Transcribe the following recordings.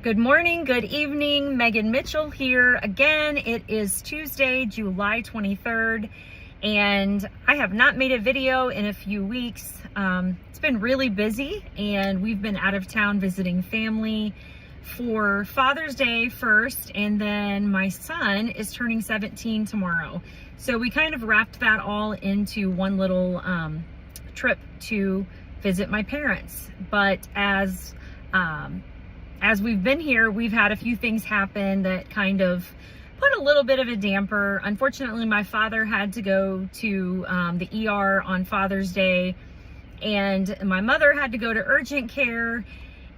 Good morning, good evening, Megan Mitchell here again. It is Tuesday, July 23rd, and I have not made a video in a few weeks. It's been really busy, and we've been out of town visiting family for Father's Day first, and then my son is turning 17 tomorrow. So we kind of wrapped that all into one little trip to visit my parents. But as we've been here, we've had a few things happen that kind of put a little bit of a damper. Unfortunately, my father had to go to the ER on Father's Day, and my mother had to go to urgent care.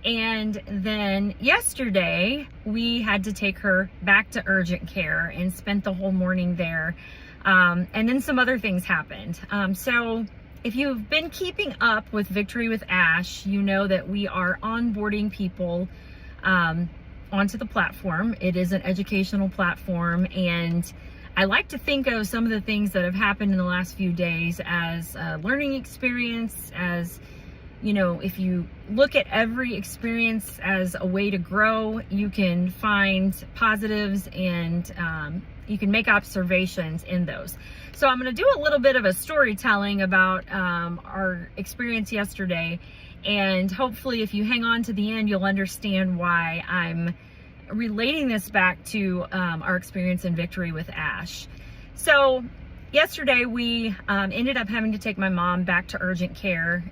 And then yesterday, we had to take her back to urgent care and spent the whole morning there. And then some other things happened. So if you've been keeping up with Victory with Ash, you know that we are onboarding people onto the platform. It is an educational platform, and I like to think of some of the things that have happened in the last few days as a learning experience. As you know, if you look at every experience as a way to grow, you can find positives and you can make observations in those. So I'm going to do a little bit of a storytelling about our experience yesterday. And hopefully if you hang on to the end, you'll understand why I'm relating this back to our experience in Victory with Ash. So yesterday we ended up having to take my mom back to urgent care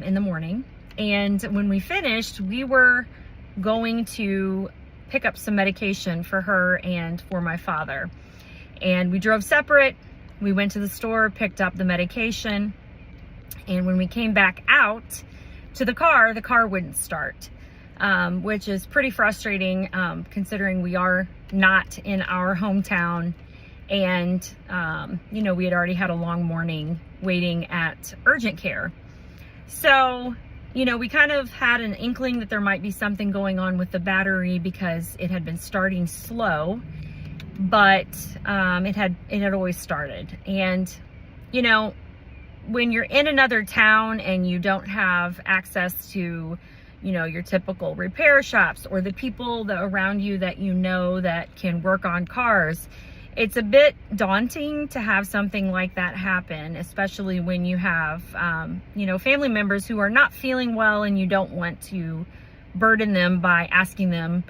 in the morning. And when we finished, we were going to pick up some medication for her and for my father. And we drove separate. We went to the store, picked up the medication. And when we came back out to the car wouldn't start, which is pretty frustrating considering we are not in our hometown. And, you know, we had already had a long morning waiting at urgent care. So, you know, we kind of had an inkling that there might be something going on with the battery because it had been starting slow, but it had always started. And, you know, when you're in another town and you don't have access to, you know, your typical repair shops or the people that around you that you know that can work on cars, it's a bit daunting to have something like that happen, especially when you have, you know, family members who are not feeling well and you don't want to burden them by asking them,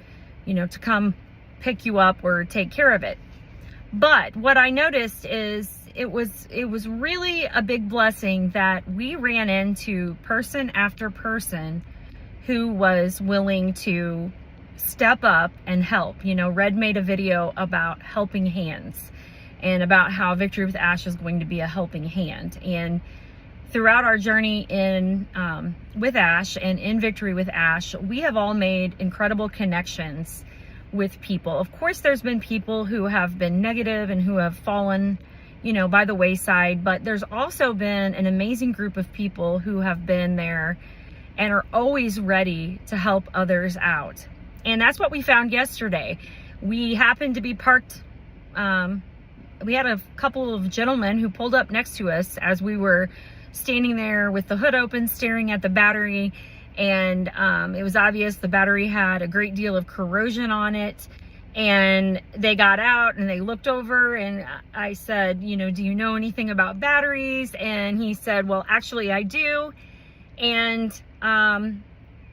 you know, to come pick you up or take care of it. But what I noticed is it was really a big blessing that we ran into person after person who was willing to step up and help. You know, Red made a video about helping hands and about how Victory with Ash is going to be a helping hand. And throughout our journey in with Ash and in Victory with Ash, we have all made incredible connections with people. Of course, there's been people who have been negative and who have fallen, you know, by the wayside, but there's also been an amazing group of people who have been there and are always ready to help others out. And that's what we found yesterday. We happened to be parked, we had a couple of gentlemen who pulled up next to us as we were standing there with the hood open, staring at the battery. And it was obvious the battery had a great deal of corrosion on it. And they got out and they looked over, and I said, you know, do you know anything about batteries? And he said, well, actually I do. And,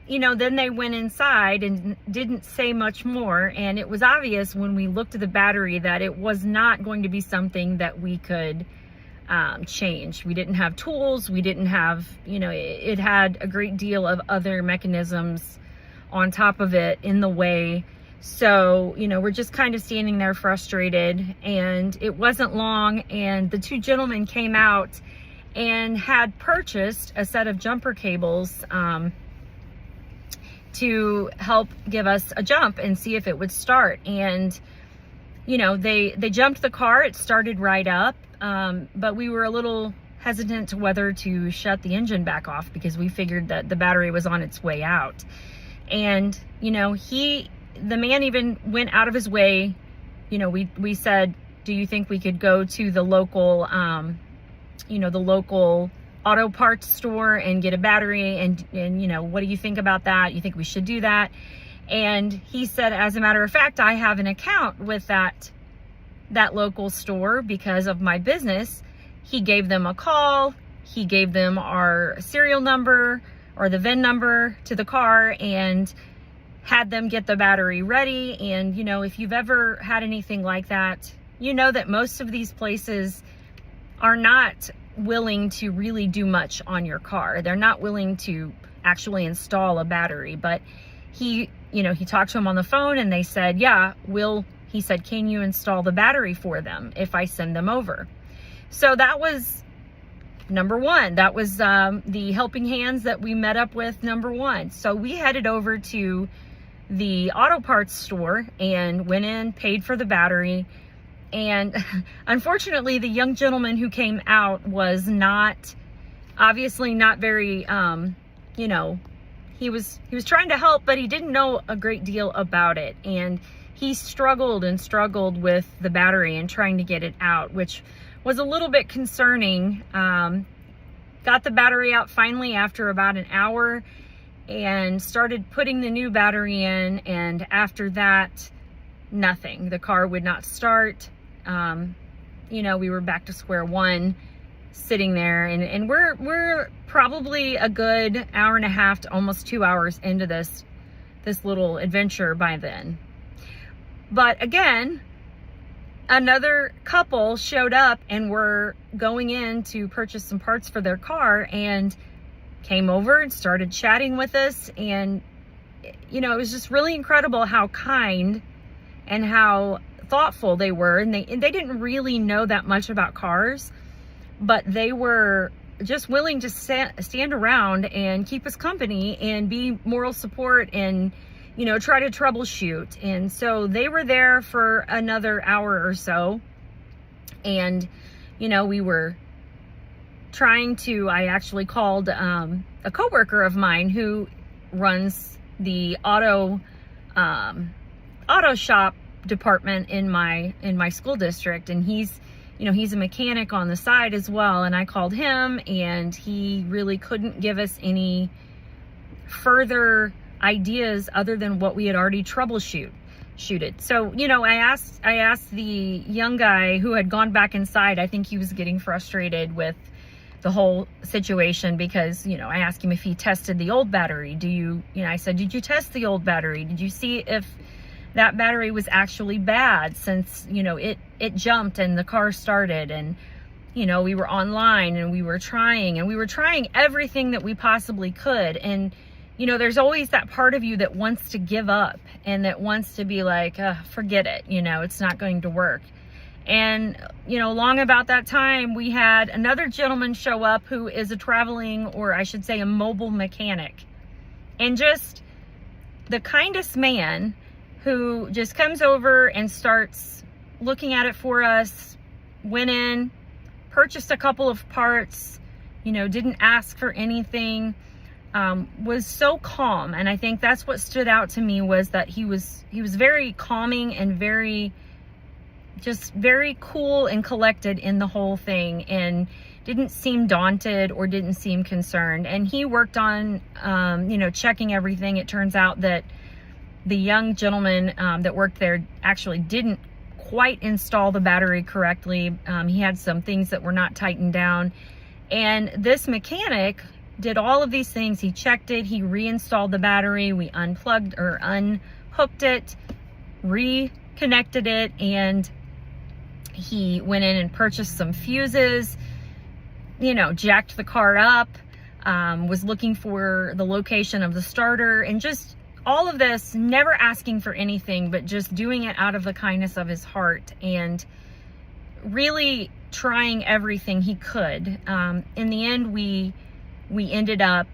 you know, then they went inside and didn't say much more. And it was obvious when we looked at the battery that it was not going to be something that we could change. We didn't have tools. We didn't have, you know, it had a great deal of other mechanisms on top of it in the way. So, you know, we're just kind of standing there frustrated, and it wasn't long. And the two gentlemen came out and had purchased a set of jumper cables to help give us a jump and see if it would start. And, you know, they jumped the car. It started right up. But we were a little hesitant to whether to shut the engine back off because we figured that the battery was on its way out. And, you know, the man even went out of his way. You know, we said, do you think we could go to the local, you know, the local auto parts store and get a battery? And you know, what do you think about that? You think we should do that? And he said, as a matter of fact, I have an account with that local store because of my business. He gave them a call. He gave them our serial number or the VIN number to the car and had them get the battery ready. And, you know, if you've ever had anything like that, you know that most of these places are not willing to really do much on your car. They're not willing to actually install a battery. But he talked to him on the phone and they said, yeah, he said, can you install the battery for them if I send them over? So that was number one. That was the helping hands that we met up with, number one. So we headed over to the auto parts store and went in, paid for the battery. And unfortunately, the young gentleman who came out was obviously not very, he was trying to help, but he didn't know a great deal about it. And he struggled and struggled with the battery and trying to get it out, which was a little bit concerning. Got the battery out finally after about an hour and started putting the new battery in. And after that, nothing. The car would not start. We were back to square one, sitting there, and we're probably a good hour and a half to almost 2 hours into this little adventure by then. But again, another couple showed up and were going in to purchase some parts for their car and came over and started chatting with us. And, it was just really incredible how kind and how thoughtful they were. And they didn't really know that much about cars, but they were just willing to stand around and keep us company and be moral support and, try to troubleshoot. And so they were there for another hour or so. And, we were trying to, I actually called a coworker of mine who runs the auto shop department in my school district. And he's a mechanic on the side as well. And I called him and he really couldn't give us any further ideas other than what we had already troubleshooted. So, I asked the young guy who had gone back inside. I think he was getting frustrated with the whole situation because, I asked him if he tested the old battery. I said, did you test the old battery? Did you see if that battery was actually bad since, it jumped and the car started? And, we were online and we were trying everything that we possibly could. And, there's always that part of you that wants to give up and that wants to be like, forget it. It's not going to work. And, long about that time, we had another gentleman show up who is a traveling, or I should say a mobile mechanic, and just the kindest man who just comes over and starts looking at it for us, went in, purchased a couple of parts, didn't ask for anything, was so calm. And I think that's what stood out to me, was that he was very calming and very cool and collected in the whole thing, and didn't seem daunted or didn't seem concerned. And he worked on, checking everything. It turns out that the young gentleman that worked there actually didn't quite install the battery correctly. He had some things that were not tightened down. And this mechanic did all of these things. He checked it. He reinstalled the battery. We unplugged or unhooked it, reconnected it, and he went in and purchased some fuses, jacked the car up, was looking for the location of the starter, and just all of this, never asking for anything, but just doing it out of the kindness of his heart and really trying everything he could. In the end, we ended up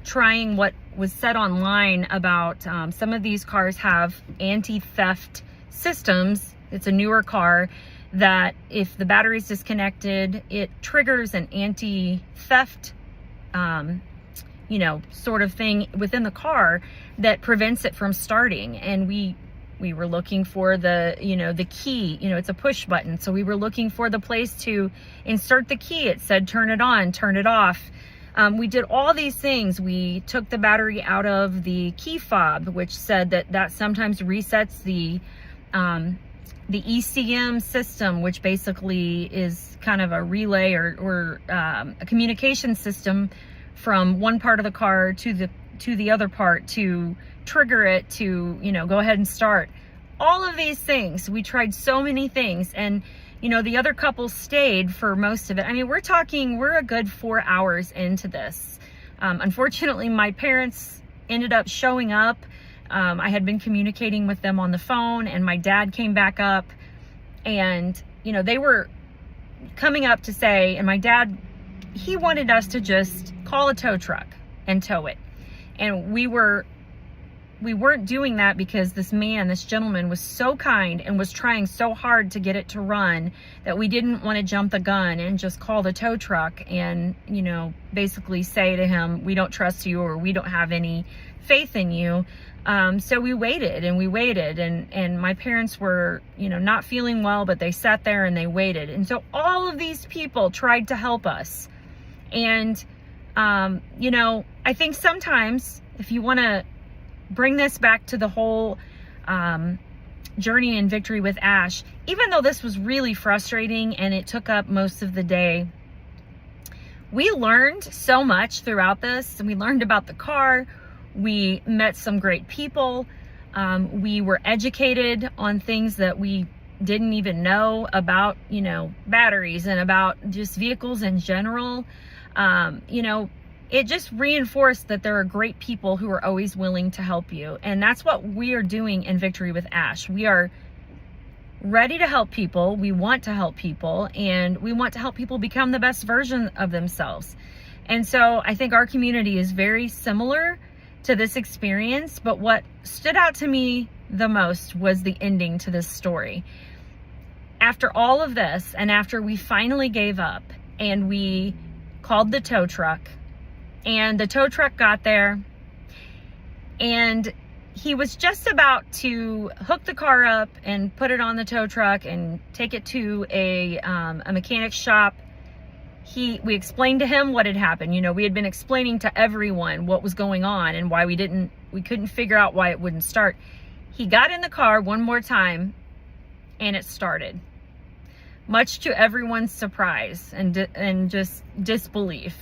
trying what was said online about some of these cars have anti-theft systems. It's a newer car that if the battery's disconnected, it triggers an anti-theft sort of thing within the car that prevents it from starting. And we were looking for the key, it's a push button. So we were looking for the place to insert the key. It said, turn it on, turn it off. We did all these things. We took the battery out of the key fob, which said that sometimes resets the ECM system, which basically is kind of a relay or a communication system from one part of the car to the other part to trigger it to, go ahead and start. All of these things, we tried so many things, and the other couple stayed for most of it. I mean, we're a good 4 hours into this. Unfortunately, my parents ended up showing up. I had been communicating with them on the phone, and my dad came back up, and they were coming up to say, and my dad, he wanted us to just call a tow truck and tow it. And we weren't doing that because this gentleman was so kind and was trying so hard to get it to run that we didn't want to jump the gun and just call the tow truck and, basically say to him, we don't trust you, or we don't have any faith in you. So we waited and my parents were, not feeling well, but they sat there and they waited. And so all of these people tried to help us. And, I think sometimes if you want to bring this back to the whole journey in Victory with Ash, even though this was really frustrating and it took up most of the day, we learned so much throughout this. We learned about the car. We met some great people. We were educated on things that we didn't even know about, batteries and about just vehicles in general. It just reinforced that there are great people who are always willing to help you. And that's what we are doing in Victory with Ash. We are ready to help people. We want to help people, and we want to help people become the best version of themselves. And so I think our community is very similar to this experience, but what stood out to me the most was the ending to this story. After all of this, and after we finally gave up and we called the tow truck, and the tow truck got there, and he was just about to hook the car up and put it on the tow truck and take it to a mechanic shop. We explained to him what had happened. We had been explaining to everyone what was going on and why we couldn't figure out why it wouldn't start. He got in the car one more time and it started, much to everyone's surprise and just disbelief.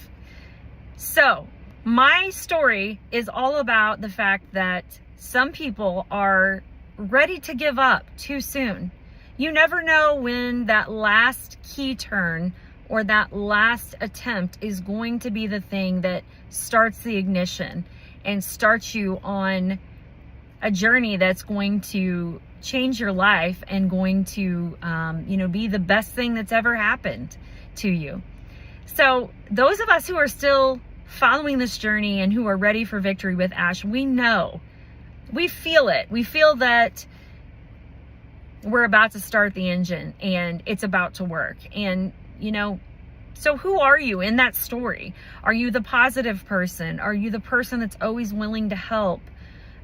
So my story is all about the fact that some people are ready to give up too soon. You never know when that last key turn or that last attempt is going to be the thing that starts the ignition and starts you on a journey that's going to change your life and going to, be the best thing that's ever happened to you. So those of us who are still following this journey and who are ready for Victory with Ash, we know, we feel it. We feel that we're about to start the engine and it's about to work. And, so who are you in that story? Are you the positive person? Are you the person that's always willing to help?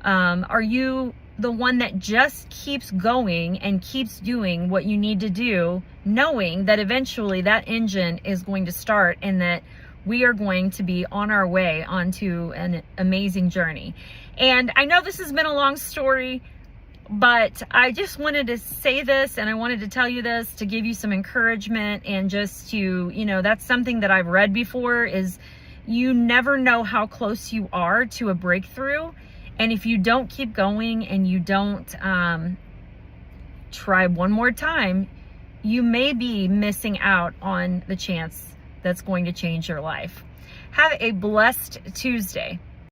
Are you the one that just keeps going and keeps doing what you need to do, knowing that eventually that engine is going to start and that we are going to be on our way onto an amazing journey? And I know this has been a long story, but I just wanted to say this, and I wanted to tell you this to give you some encouragement, and just to, that's something that I've read before, is you never know how close you are to a breakthrough. And if you don't keep going and you don't try one more time, you may be missing out on the chance that's going to change your life. Have a blessed Tuesday.